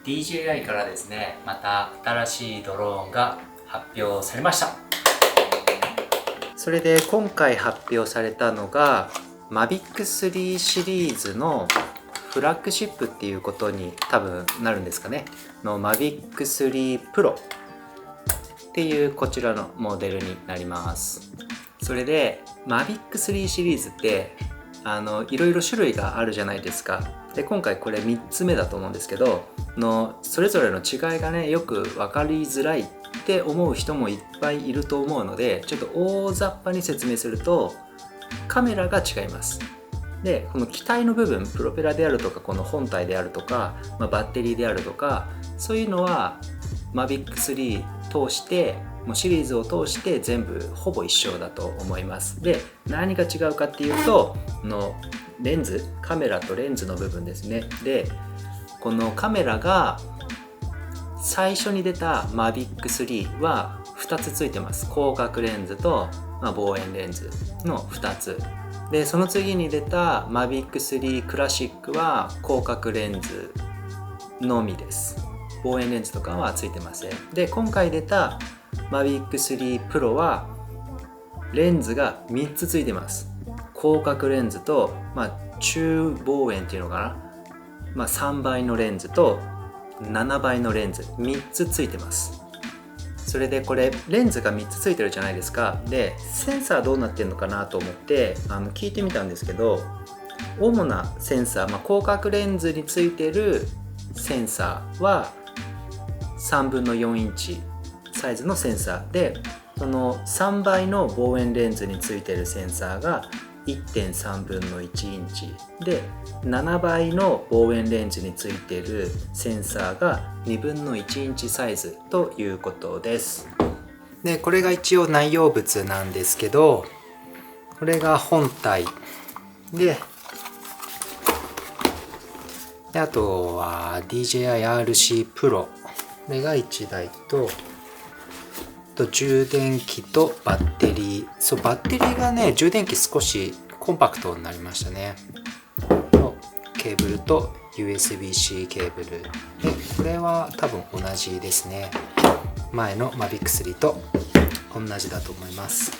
DJI からですね、また新しいドローンが発表されました。それで今回発表されたのが Mavic 3シリーズのフラッグシップっていうことに多分なるんですかね、の Mavic 3 Pro っていうこちらのモデルになります。それで Mavic 3シリーズっていろいろ種類があるじゃないですか。で今回これ3つ目だと思うんですけど、それぞれの違いがねよく分かりづらいって思う人もいっぱいいると思うので、ちょっと大雑把に説明すると、カメラが違います。でこの機体の部分、プロペラであるとかこの本体であるとか、バッテリーであるとか、そういうのは Mavic 3通してもうシリーズを通して全部ほぼ一緒だと思います。で何が違うかっていうと、レンズ、カメラとレンズの部分ですね。でこのカメラが最初に出た Mavic 3は2つついてます。広角レンズと、望遠レンズの2つで、その次に出た Mavic 3 Classic は広角レンズのみです。望遠レンズとかはついてません。で今回出た Mavic 3 Pro はレンズが3つついてます。広角レンズと、中望遠っていうのかな、3倍のレンズと7倍のレンズ3つついてます。それでこれレンズが3つついてるじゃないですか。でセンサーどうなってるのかなと思って聞いてみたんですけど、主なセンサー、広角レンズについてるセンサーは3分の4インチサイズのセンサーで、その3倍の望遠レンズについてるセンサーが 1.3 分の1インチで、7倍の望遠レンズについてるセンサーが2分の1インチサイズということです。でこれが一応内容物なんですけど、これが本体で、あとは DJI RC Pro、 これが1台と充電器とバッテリー。バッテリーがね、充電器少しコンパクトになりましたね。ケーブルと USB-C ケーブルで、これは多分同じですね。前の Mavic 3と同じだと思います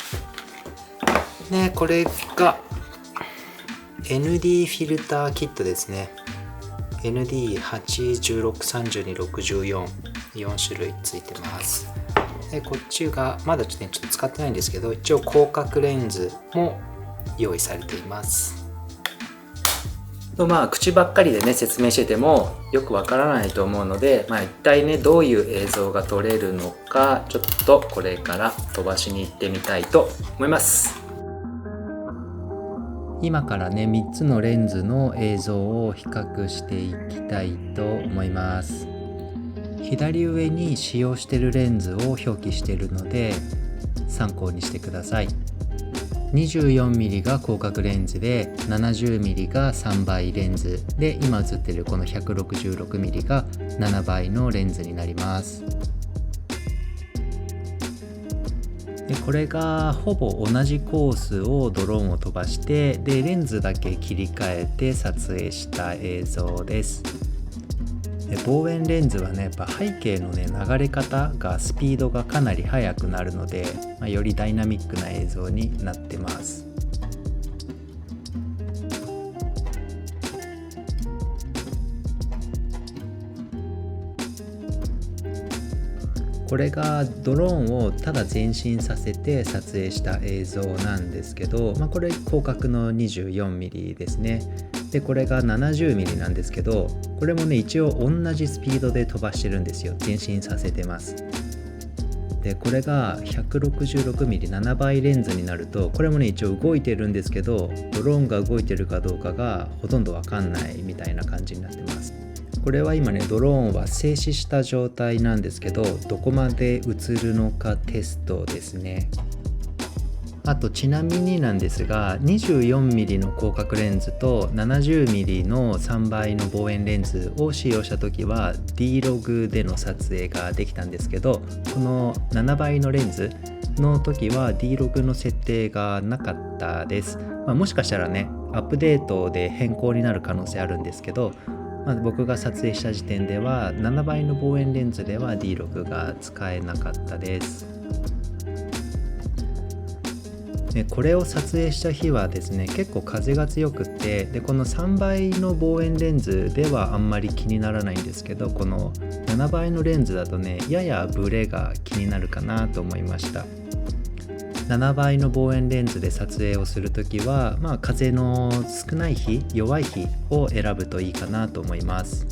ね。これが ND フィルターキットですね。 ND8、16、32、64、4種類ついてます。でこっちがまだちょっと使ってないんですけど、一応広角レンズも用意されています。口ばっかりでね説明しててもよくわからないと思うので、一体ねどういう映像が撮れるのか、ちょっとこれから飛ばしに行ってみたいと思います。今からね3つのレンズの映像を比較していきたいと思います。左上に使用しているレンズを表記しているので参考にしてください。 24mm が広角レンズで 70mm が3倍レンズで、今映っているこの 166mm が7倍のレンズになります。でこれがほぼ同じコースをドローンを飛ばして、でレンズだけ切り替えて撮影した映像です。で望遠レンズはね、やっぱ背景のね流れ方がスピードがかなり速くなるので、よりダイナミックな映像になってます。これがドローンをただ前進させて撮影した映像なんですけど、これ広角の 24mm ですね。でこれが 70mm なんですけど、これもね一応同じスピードで飛ばしてるんですよ。前進させてます。でこれが 166mm 7倍レンズになると、これもね一応動いてるんですけど、ドローンが動いてるかどうかがほとんどわかんないみたいな感じになってます。これは今ねドローンは静止した状態なんですけど、どこまで映るのかテストですね。あとちなみになんですが、 24mm の広角レンズと 70mm の3倍の望遠レンズを使用した時は D-Log での撮影ができたんですけど、この7倍のレンズの時は D-Log の設定がなかったです。もしかしたらねアップデートで変更になる可能性あるんですけど、僕が撮影した時点では7倍の望遠レンズでは D6 が使えなかったです。これを撮影した日はですね、結構風が強くって、でこの3倍の望遠レンズではあんまり気にならないんですけど、この7倍のレンズだとね、ややブレが気になるかなと思いました。7倍の望遠レンズで撮影をするときは、風の少ない日、弱い日を選ぶといいかなと思います。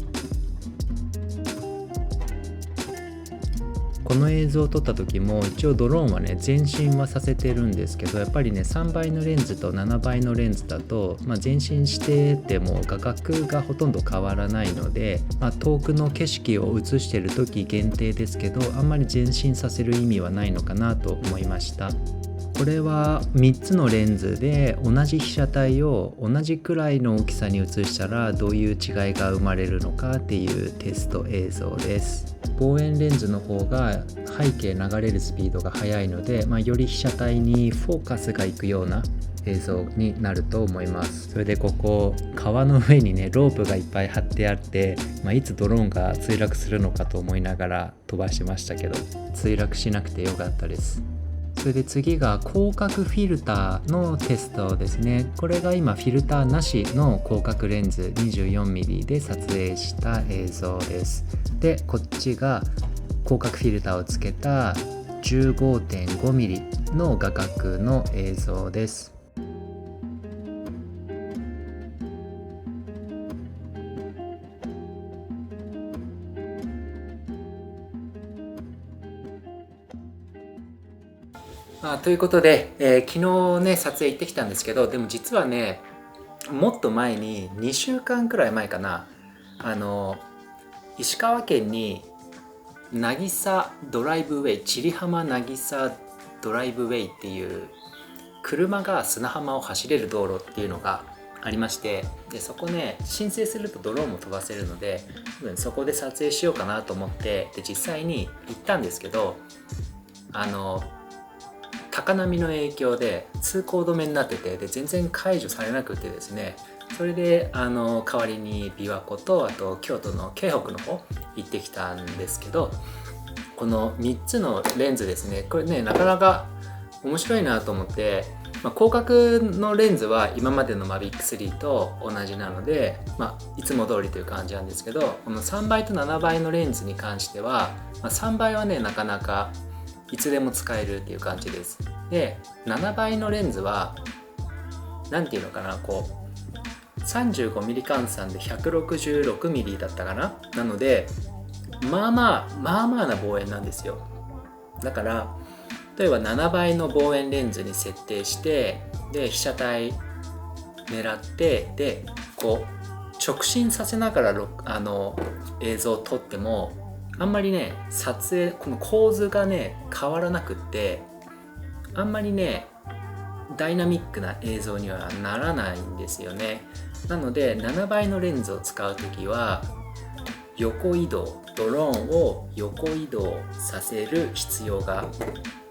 この映像を撮った時も一応ドローンはね前進はさせてるんですけど、やっぱりね3倍のレンズと7倍のレンズだと、前進してても画角がほとんど変わらないので、遠くの景色を映してる時限定ですけど、あんまり前進させる意味はないのかなと思いました。これは3つのレンズで同じ被写体を同じくらいの大きさに映したらどういう違いが生まれるのかっていうテスト映像です。望遠レンズの方が背景流れるスピードが速いので、より被写体にフォーカスがいくような映像になると思います。それでここ川の上にねロープがいっぱい張ってあって、いつドローンが墜落するのかと思いながら飛ばしましたけど、墜落しなくてよかったです。それで次が広角フィルターのテストですね。これが今フィルターなしの広角レンズ 24mm で撮影した映像です。でこっちが広角フィルターをつけた 15.5mm の画角の映像です。ということで、昨日ね撮影行ってきたんですけど、でも実はねもっと前に2週間くらい前かな、石川県に渚ドライブウェイ、千里浜渚ドライブウェイっていう車が砂浜を走れる道路っていうのがありまして、でそこね申請するとドローンも飛ばせるので、そこで撮影しようかなと思って、で実際に行ったんですけど、高波の影響で通行止めになってて、で全然解除されなくてですね、それで代わりに琵琶湖とあと京都の京北の方行ってきたんですけど、この3つのレンズですね、これねなかなか面白いなと思って、広角のレンズは今までの Mavic 3と同じなので、いつも通りという感じなんですけど、この3倍と7倍のレンズに関しては、3倍はねなかなかいつでも使えるっていう感じです。で7倍のレンズはなんていうのかな、こう 35mm 換算で 166mm だったかな。なのでまあまあな望遠なんですよ。だから例えば7倍の望遠レンズに設定して、で被写体狙って、でこう直進させながら映像を撮ってもあんまりね撮影この構図がね変わらなくって、あんまりねダイナミックな映像にはならないんですよね。なので7倍のレンズを使うときは横移動、ドローンを横移動させる必要が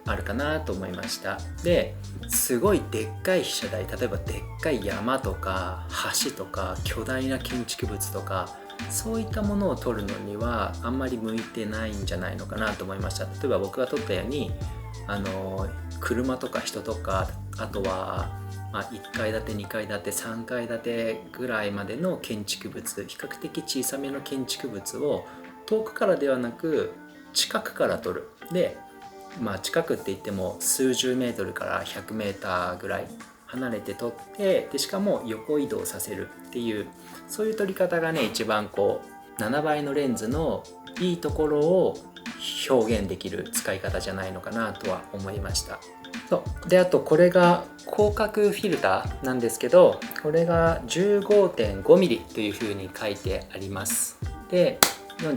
あるかなと思いました。ですごいでっかい被写体、例えばでっかい山とか橋とか巨大な建築物とか、そういったものを撮るのにはあんまり向いてないんじゃないのかなと思いました。例えば僕が撮ったように車とか人とか、あとは1階建て2階建て3階建てぐらいまでの建築物、比較的小さめの建築物を遠くからではなく近くから撮る。で近くって言っても数十メートルから100メーターぐらい離れて撮って、でしかも横移動させるっていう、そういう撮り方がね一番こう7倍のレンズのいいところを表現できる使い方じゃないのかなとは思いました。であとこれが広角フィルターなんですけど、これが 15.5mm というふうに書いてあります。で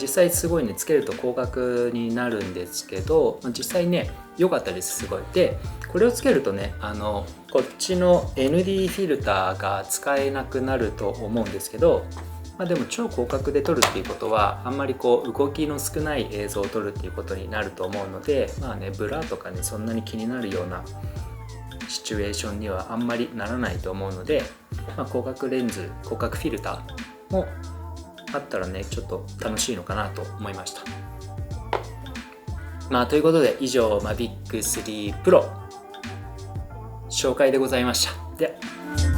実際すごいねつけると広角になるんですけど、実際ね良かったです、すごい。でこれをつけるとねこっちの ND フィルターが使えなくなると思うんですけど、でも超広角で撮るっていうことはあんまりこう動きの少ない映像を撮るっていうことになると思うので、ブラとかねそんなに気になるようなシチュエーションにはあんまりならないと思うので、広角レンズ、広角フィルターもあったらねちょっと楽しいのかなと思いました。ということで以上 Mavic 3 Pro 紹介でございました。では。